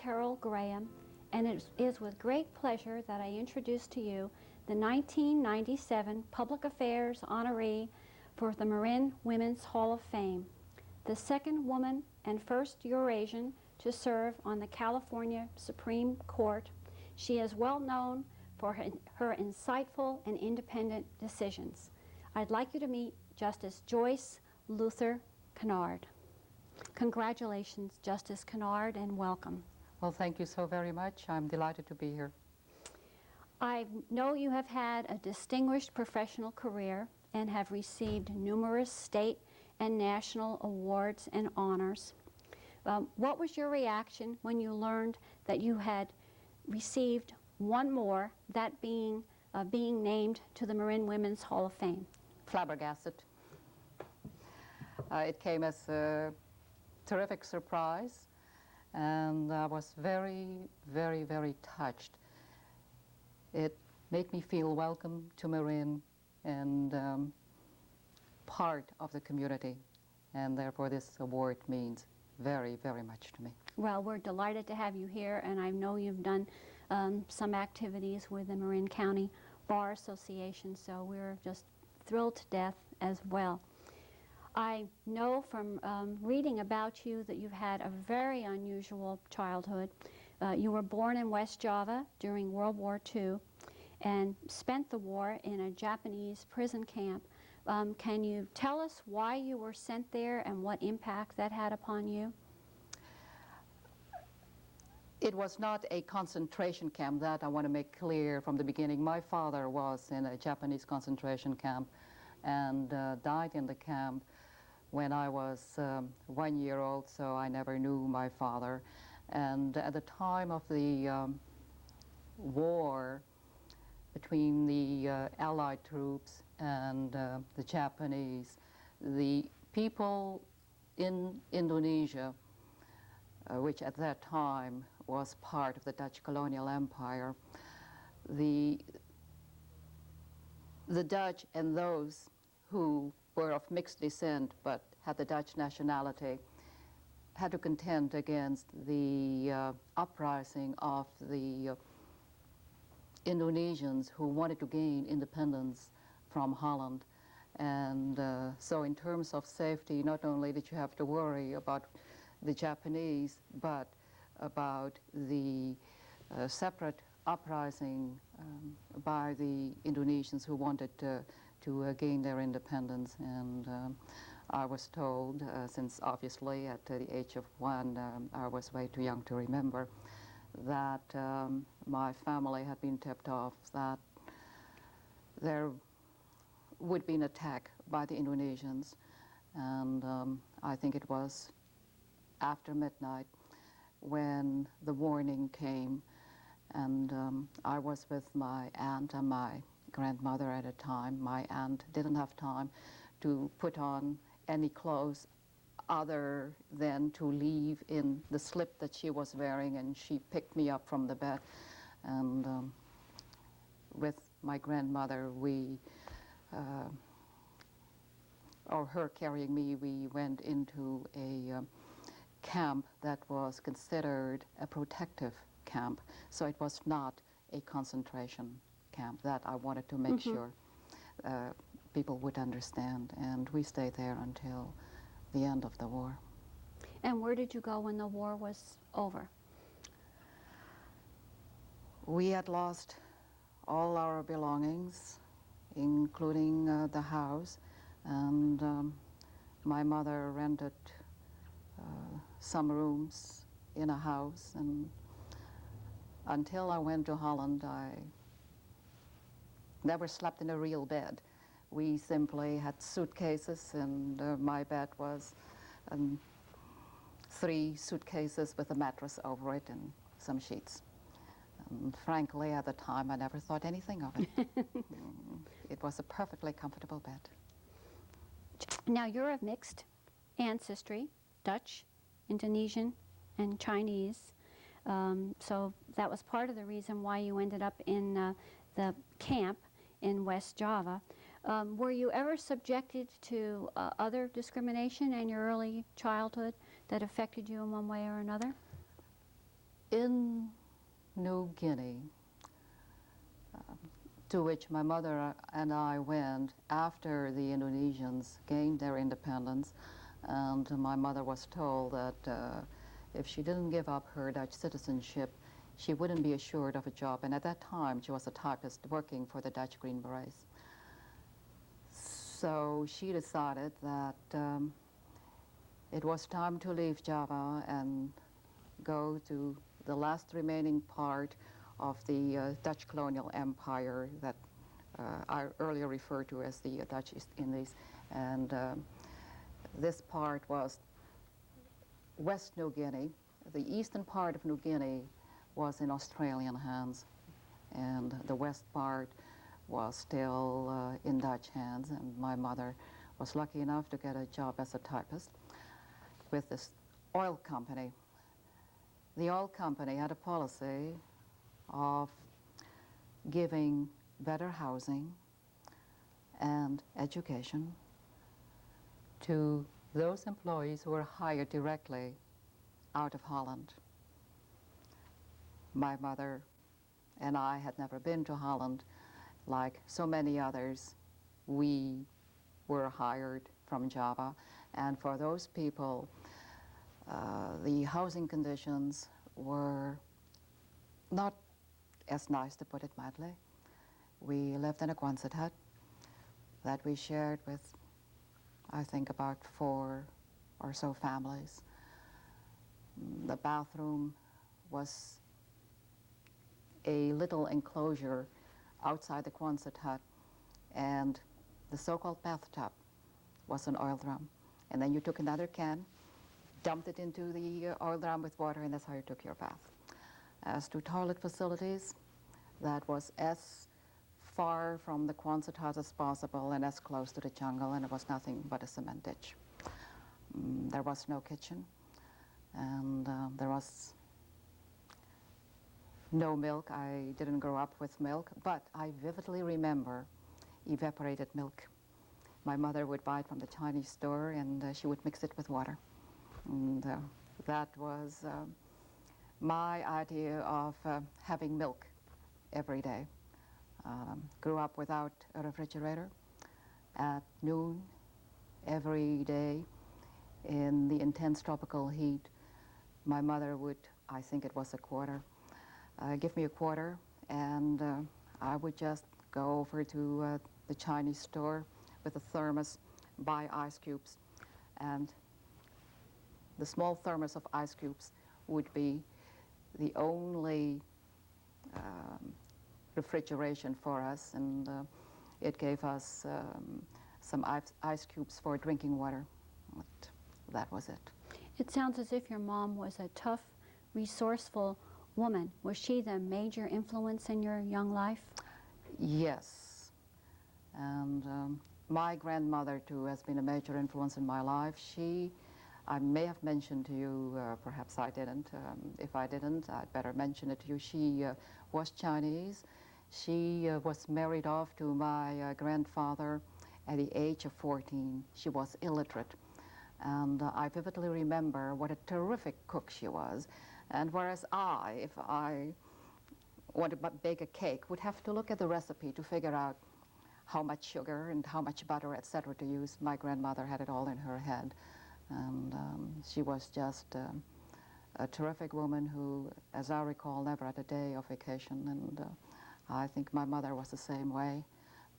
Terrell Graham, and it is with great pleasure that I introduce to you the 1997 Public Affairs Honoree for the Marin Women's Hall of Fame, the second woman and first Eurasian to serve on the California Supreme Court. She is well known for her insightful and independent decisions. I'd like you to meet Justice Joyce Luther Kennard. Congratulations, Justice Kennard, and welcome. Well, thank you so very much. I'm delighted to be here. I know you have had a distinguished professional career and have received numerous state and national awards and honors. What was your reaction when you learned that you had received one more, that being named to the Marin Women's Hall of Fame? Flabbergasted. It came as a terrific surprise, and I was very, very, very touched. It made me feel welcome to Marin and part of the community, and therefore this award means very, very much to me. Well, we're delighted to have you here, and I know you've done some activities with the Marin County Bar Association, so we're just thrilled to death as well. I know from reading about you that you've had a very unusual childhood. You were born in West Java during World War II and spent the war in a Japanese prison camp. Can you tell us why you were sent there and what impact that had upon you? It was not a concentration camp, that I want to make clear from the beginning. My father was in a Japanese concentration camp and died in the camp when I was 1 year old, so I never knew my father. And at the time of the war between the Allied troops and the Japanese, the people in Indonesia, which at that time was part of the Dutch colonial empire, the Dutch and those who were of mixed descent but had the Dutch nationality had to contend against the uprising of the Indonesians who wanted to gain independence from Holland. And so in terms of safety, not only did you have to worry about the Japanese, but about the separate uprising by the Indonesians who wanted to gain their independence. And I was told, since obviously at the age of 1 I was way too young to remember, that my family had been tipped off that there would be an attack by the Indonesians. And I think it was after midnight when the warning came, and I was with my aunt and my grandmother at a time. My aunt didn't have time to put on any clothes other than to leave in the slip that she was wearing, and she picked me up from the bed. And with my grandmother, or her carrying me, we went into a camp that was considered a protective camp. So it was not a concentration camp. That I wanted to make sure people would understand. And we stayed there until the end of the war. And where did you go when the war was over? We had lost all our belongings, including the house, and my mother rented some rooms in a house, and until I went to Holland, I never slept in a real bed. We simply had suitcases, and my bed was 3 suitcases with a mattress over it and some sheets. And frankly, at the time, I never thought anything of it. It was a perfectly comfortable bed. Now, you're of mixed ancestry, Dutch, Indonesian, and Chinese. So that was part of the reason why you ended up in the camp in West Java. Were you ever subjected to other discrimination in your early childhood that affected you in one way or another? In New Guinea, to which my mother and I went after the Indonesians gained their independence, and my mother was told that if she didn't give up her Dutch citizenship, she wouldn't be assured of a job. And at that time, she was a typist working for the Dutch Green Berets. So she decided that it was time to leave Java and go to the last remaining part of the Dutch colonial empire that I earlier referred to as the Dutch East Indies. And this part was West New Guinea. The eastern part of New Guinea was in Australian hands, and the west part was still in Dutch hands. And my mother was lucky enough to get a job as a typist with this oil company. The oil company had a policy of giving better housing and education to those employees who were hired directly out of Holland. My mother and I had never been to Holland. Like so many others, we were hired from Java, and for those people, the housing conditions were not as nice, to put it mildly. We lived in a Quonset hut that we shared with, I think, about 4 or so families. The bathroom was a little enclosure outside the Quonset hut, and the so-called bathtub was an oil drum. And then you took another can, dumped it into the oil drum with water, and that's how you took your bath. As to toilet facilities, that was as far from the Quonset hut as possible and as close to the jungle, and it was nothing but a cement ditch. There was no kitchen, and there was no milk. I didn't grow up with milk, but I vividly remember evaporated milk. My mother would buy it from the Chinese store, and she would mix it with water. And that was my idea of having milk every day. Grew up without a refrigerator. At noon, every day, in the intense tropical heat, my mother would, I think it was a quarter, give me a quarter, and I would just go over to the Chinese store with a thermos, buy ice cubes, and the small thermos of ice cubes would be the only refrigeration for us, and it gave us some ice cubes for drinking water. But that was it. It sounds as if your mom was a tough, resourceful woman. Was she the major influence in your young life? Yes. And my grandmother, too, has been a major influence in my life. I may have mentioned to you, perhaps I didn't. If I didn't, I'd better mention it to you. She was Chinese. She was married off to my grandfather at the age of 14. She was illiterate. And I vividly remember what a terrific cook she was. And whereas if I wanted to bake a cake, would have to look at the recipe to figure out how much sugar and how much butter, etc., to use, my grandmother had it all in her head. And she was just a terrific woman who, as I recall, never had a day of vacation. And I think my mother was the same way,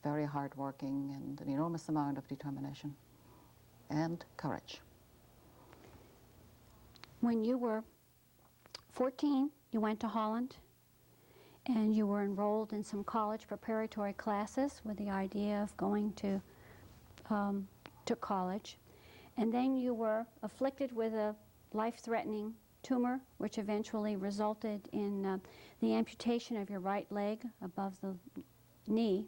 very hardworking and an enormous amount of determination and courage. When you were 14, you went to Holland, and you were enrolled in some college preparatory classes with the idea of going to college. And then you were afflicted with a life-threatening tumor, which eventually resulted in the amputation of your right leg above the knee.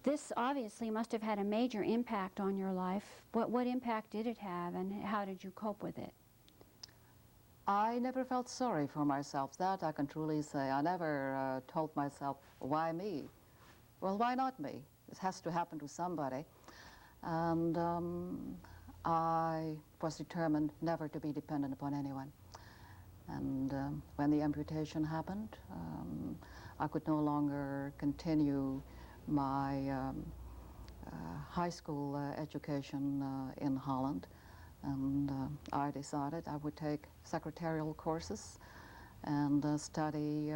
This obviously must have had a major impact on your life. What impact did it have, and how did you cope with it? I never felt sorry for myself. That I can truly say. I never told myself, why me? Well, why not me? This has to happen to somebody. And I was determined never to be dependent upon anyone. And when the amputation happened, I could no longer continue my high school education in Holland. And I decided I would take secretarial courses and study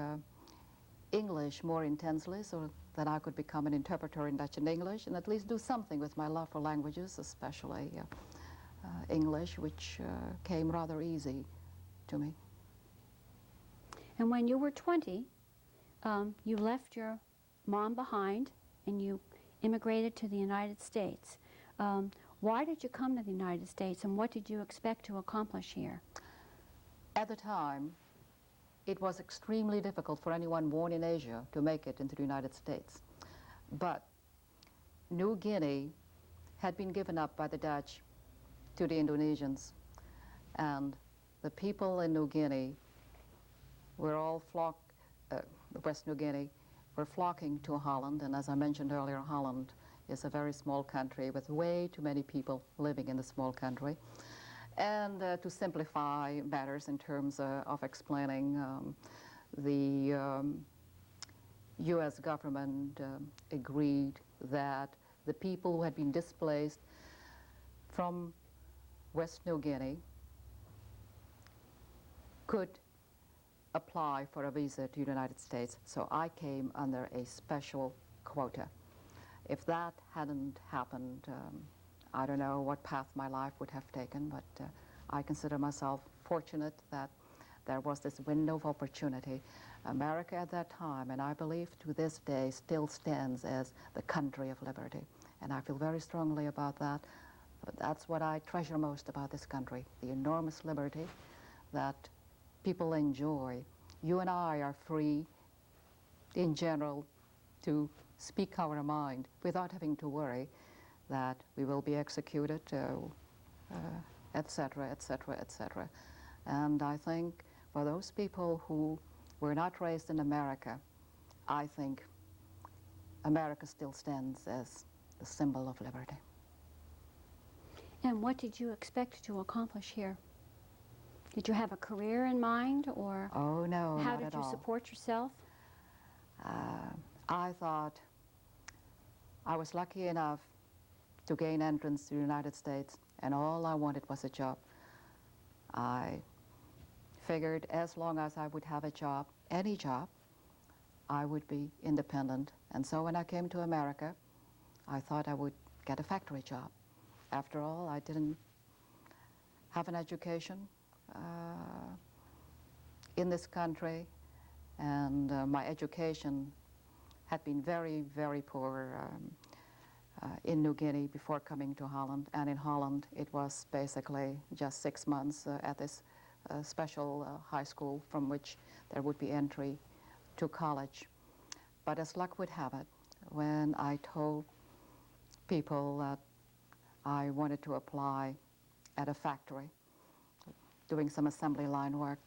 English more intensely so that I could become an interpreter in Dutch and English and at least do something with my love for languages, especially English, which came rather easy to me. And when you were 20, you left your mom behind and you immigrated to the United States. Why did you come to the United States and what did you expect to accomplish here? At the time, it was extremely difficult for anyone born in Asia to make it into the United States. But New Guinea had been given up by the Dutch to the Indonesians, and the people in New Guinea were all West New Guinea were flocking to Holland, and as I mentioned earlier, Holland is a very small country with way too many people living in the small country. And to simplify matters in terms of explaining, the U.S. government agreed that the people who had been displaced from West New Guinea could apply for a visa to the United States. So I came under a special quota. If that hadn't happened, I don't know what path my life would have taken, but I consider myself fortunate that there was this window of opportunity. America at that time, and I believe to this day, still stands as the country of liberty. And I feel very strongly about that. But that's what I treasure most about this country, the enormous liberty that people enjoy. You and I are free, in general, to speak our mind without having to worry that we will be executed, et cetera, et cetera, et cetera. And I think for those people who were not raised in America, I think America still stands as the symbol of liberty. And what did you expect to accomplish here? Did you have a career in mind, or Oh, no, how not did at you all. support yourself? I thought I was lucky enough to gain entrance to the United States, and all I wanted was a job. I figured as long as I would have a job, any job, I would be independent. And so when I came to America, I thought I would get a factory job. After all, I didn't have an education in this country, and my education had been very, very poor in New Guinea before coming to Holland. And in Holland, it was basically just 6 months at this special high school from which there would be entry to college. But as luck would have it, when I told people that I wanted to apply at a factory, doing some assembly line work,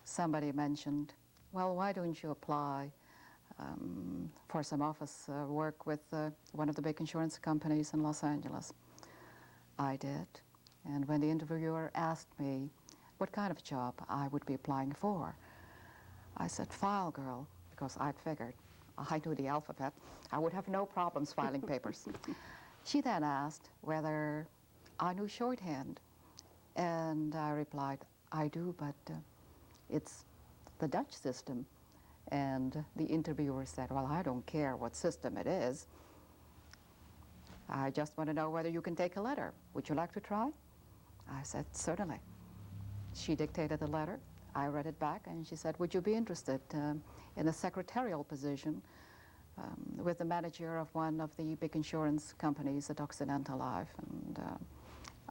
somebody mentioned, well, why don't you apply for some office work with one of the big insurance companies in Los Angeles? I did. And when the interviewer asked me what kind of job I would be applying for, I said, file girl, because I'd figured I knew the alphabet. I would have no problems filing papers. She then asked whether I knew shorthand. And I replied, I do, but it's the Dutch system. And the interviewer said, well, I don't care what system it is. I just want to know whether you can take a letter. Would you like to try? I said, certainly. She dictated the letter. I read it back, and she said, would you be interested in a secretarial position with the manager of one of the big insurance companies at Occidental Life? And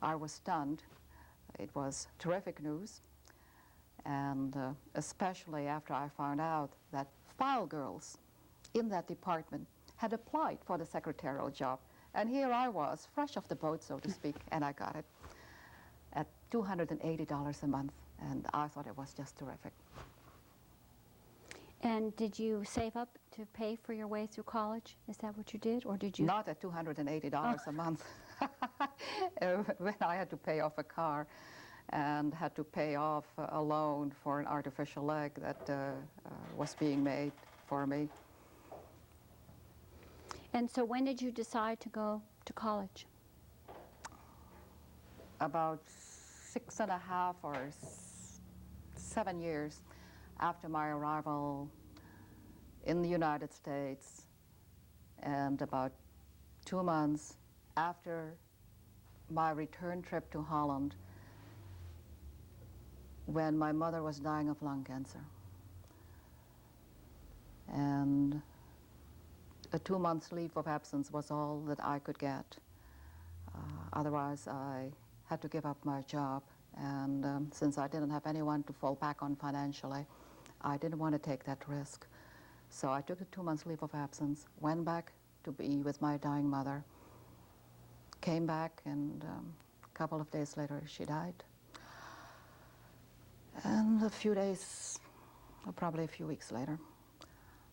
I was stunned. It was terrific news. And especially after I found out that file girls in that department had applied for the secretarial job. And here I was, fresh off the boat, so to speak, and I got it at $280 a month. And I thought it was just terrific. And did you save up to pay for your way through college? Is that what you did, or did you? Not at $280 a month. When I had to pay off a car and had to pay off a loan for an artificial leg that was being made for me. And so when did you decide to go to college? About 6.5 or 7 years after my arrival in the United States, and about 2 months after my return trip to Holland, when my mother was dying of lung cancer. And a 2 months leave of absence was all that I could get. Otherwise, I had to give up my job. And since I didn't have anyone to fall back on financially, I didn't want to take that risk. So I took a 2 months leave of absence, went back to be with my dying mother, came back, and a couple of days later, she died. And a few days, or probably a few weeks later,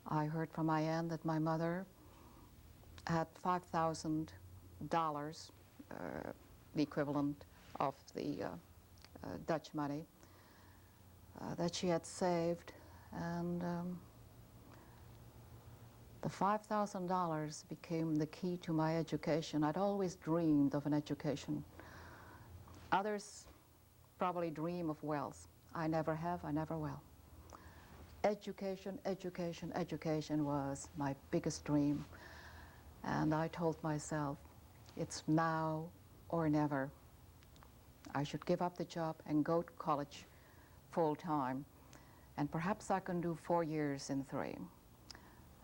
I heard from my aunt that my mother had $5,000, the equivalent of the Dutch money, that she had saved, and the $5,000 became the key to my education. I'd always dreamed of an education. Others probably dream of wealth. I never have, I never will. Education, education, education was my biggest dream. And I told myself, it's now or never. I should give up the job and go to college full time. And perhaps I can do 4 years in 3.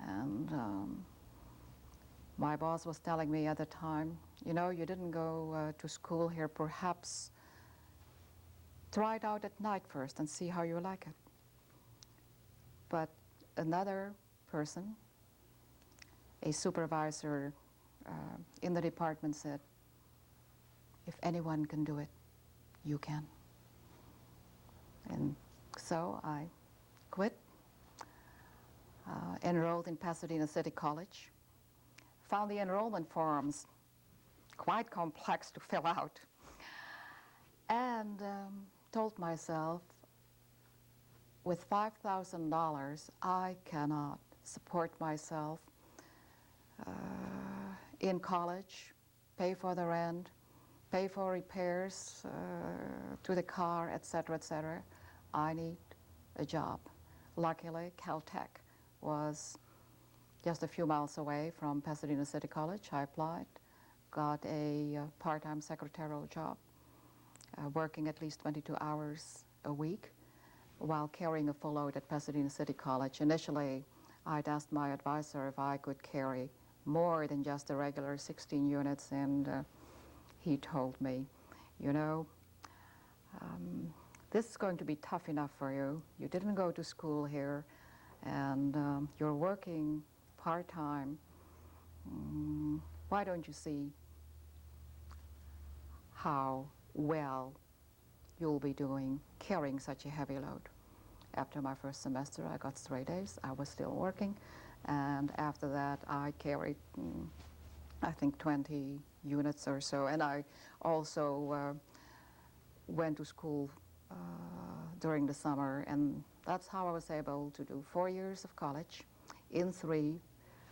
And my boss was telling me at the time, you know, you didn't go to school here, perhaps try it out at night first and see how you like it. But another person, a supervisor in the department, said, if anyone can do it, you can. And so I quit, enrolled in Pasadena City College, found the enrollment forms quite complex to fill out, and told myself, with $5,000, I cannot support myself in college, pay for the rent, pay for repairs to the car, etc., etc. I need a job. Luckily, Caltech was just a few miles away from Pasadena City College. I applied, got a part-time secretarial job, working at least 22 hours a week while carrying a full load at Pasadena City College. Initially, I'd asked my advisor if I could carry more than just the regular 16 units, and he told me, you know, this is going to be tough enough for you. You didn't go to school here, and you're working part-time. Why don't you see how well you'll be doing carrying such a heavy load? After my first semester, I got straight A's. I was still working, and after that, I carried, I think, 20 units or so, and I also went to school during the summer, and that's how I was able to do 4 years of college in 3,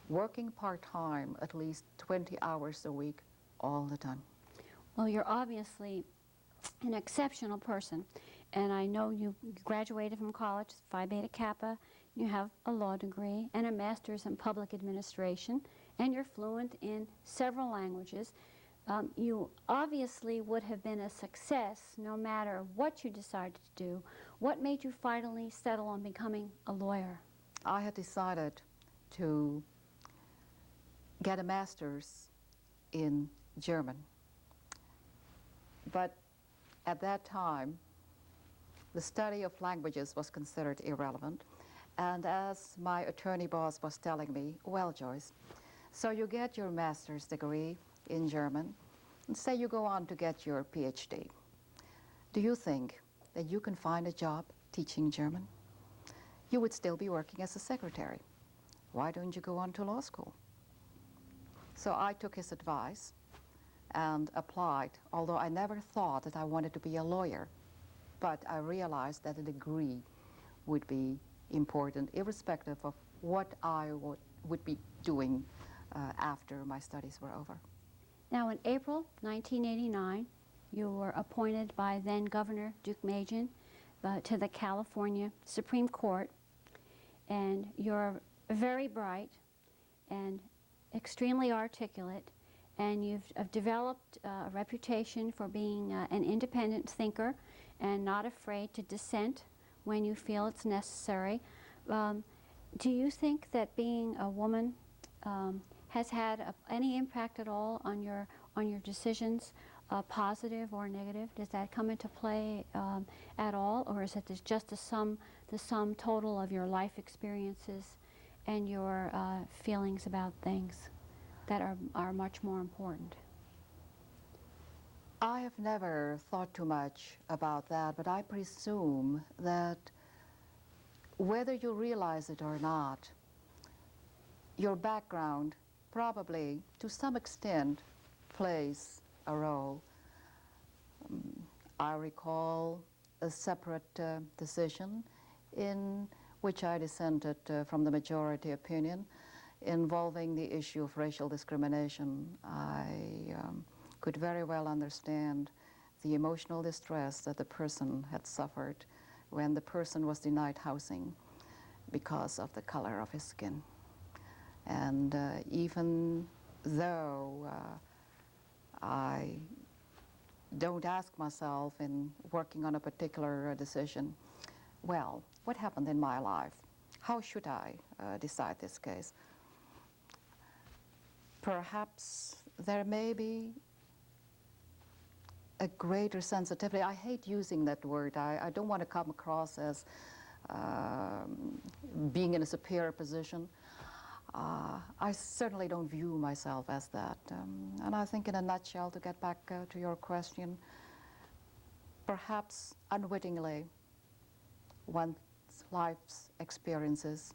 working part-time at least 20 hours a week all the time. Well, you're obviously an exceptional person, and I know you graduated from college, Phi Beta Kappa, you have a law degree and a master's in public administration, and you're fluent in several languages. You obviously would have been a success no matter what you decided to do. What made you finally settle on becoming a lawyer? I had decided to get a master's in German. But at that time, the study of languages was considered irrelevant. And as my attorney boss was telling me, well, Joyce, so you get your master's degree in German, and say you go on to get your PhD. Do you think that you can find a job teaching German? You would still be working as a secretary. Why don't you go on to law school? So I took his advice and applied, although I never thought that I wanted to be a lawyer but I realized that a degree would be important, irrespective of what I would be doing after my studies were over. Now, in April 1989, you were appointed by then Governor Duke Majan to the California Supreme Court, and you're very bright and extremely articulate, and you've developed a reputation for being an independent thinker and not afraid to dissent when you feel it's necessary. Do you think that being a woman has had any impact at all on your decisions, positive or negative? Does that come into play at all, or is it just the sum total of your life experiences and your feelings about things that are much more important? I have never thought too much about that, but I presume that whether you realize it or not, your background probably, to some extent, plays a role. I recall a separate decision in which I dissented from the majority opinion involving the issue of racial discrimination. I could very well understand the emotional distress that the person had suffered when the person was denied housing because of the color of his skin. And even though I don't ask myself in working on a particular decision, well, what happened in my life? How should I decide this case? Perhaps there may be a greater sensitivity. I hate using that word. I don't want to come across as being in a superior position. I certainly don't view myself as that. And I think in a nutshell, to get back to your question, perhaps unwittingly, one's life's experiences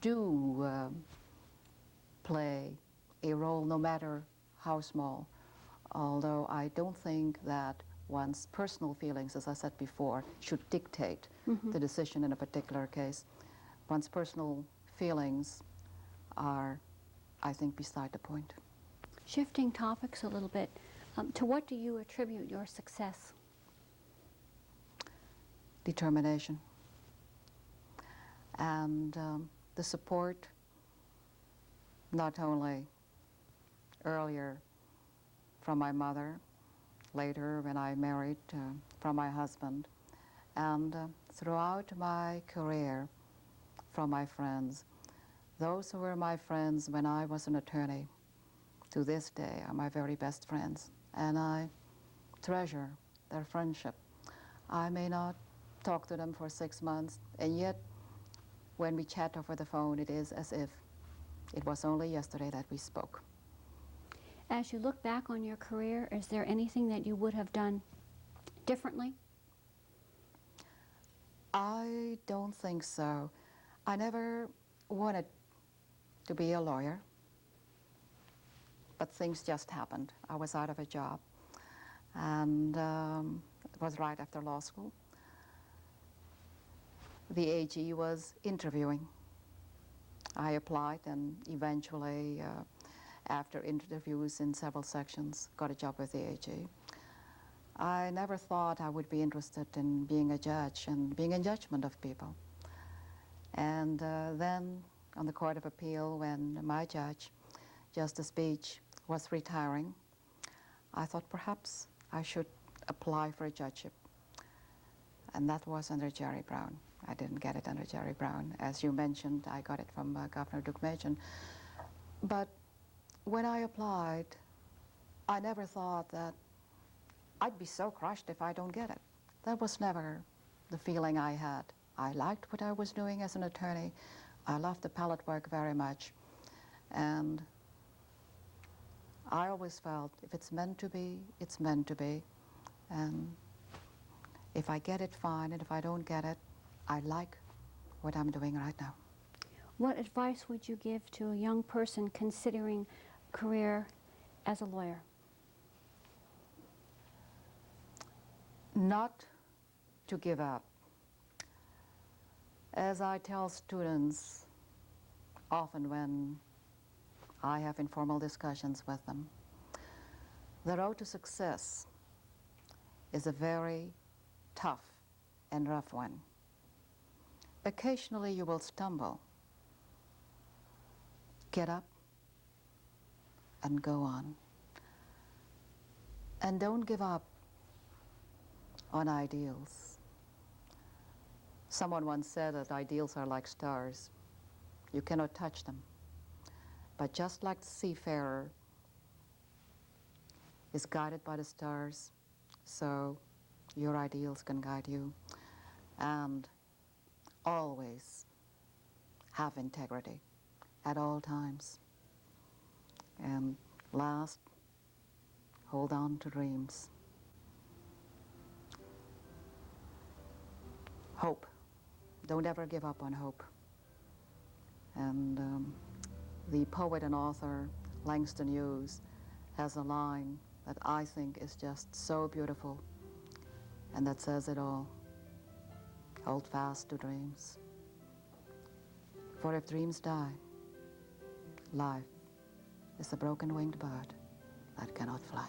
do play a role, no matter how small, although I don't think that one's personal feelings, as I said before, should dictate the decision in a particular case. One's personal feelings are, I think, beside the point. Shifting topics a little bit, to what do you attribute your success? Determination and the support, not only earlier from my mother, later when I married, from my husband, and throughout my career from my friends. Those who were my friends when I was an attorney, to this day are my very best friends, and I treasure their friendship. I may not talk to them for 6 months, and yet when we chat over the phone, it is as if it was only yesterday that we spoke. As you look back on your career, is there anything that you would have done differently? I don't think so. I never wanted to be a lawyer, but things just happened. I was out of a job, and it was right after law school. The AG was interviewing. I applied and eventually, after interviews in several sections, got a job with the AG. I never thought I would be interested in being a judge and being in judgment of people. And then on the Court of Appeal, when my judge, Justice Beach, was retiring, I thought perhaps I should apply for a judgeship. And that was under Jerry Brown. I didn't get it under Jerry Brown. As you mentioned, I got it from Governor Duke Majan. But when I applied, I never thought that I'd be so crushed if I don't get it. That was never the feeling I had. I liked what I was doing as an attorney. I loved the appellate work very much. And I always felt if it's meant to be, it's meant to be. And if I get it, fine, and if I don't get it, I like what I'm doing right now. What advice would you give to a young person considering a career as a lawyer? not to give up. As I tell students often when I have informal discussions with them, the road to success is a very tough and rough one. Occasionally you will stumble. Get up and go on. And don't give up on ideals. Someone once said that ideals are like stars. You cannot touch them. But just like the seafarer is guided by the stars, so your ideals can guide you. And always have integrity at all times. And last, hold on to dreams. Hope. Don't ever give up on hope. And the poet and author Langston Hughes has a line that I think is just so beautiful, and that says it all. Hold fast to dreams. For if dreams die, life is a broken-winged bird that cannot fly.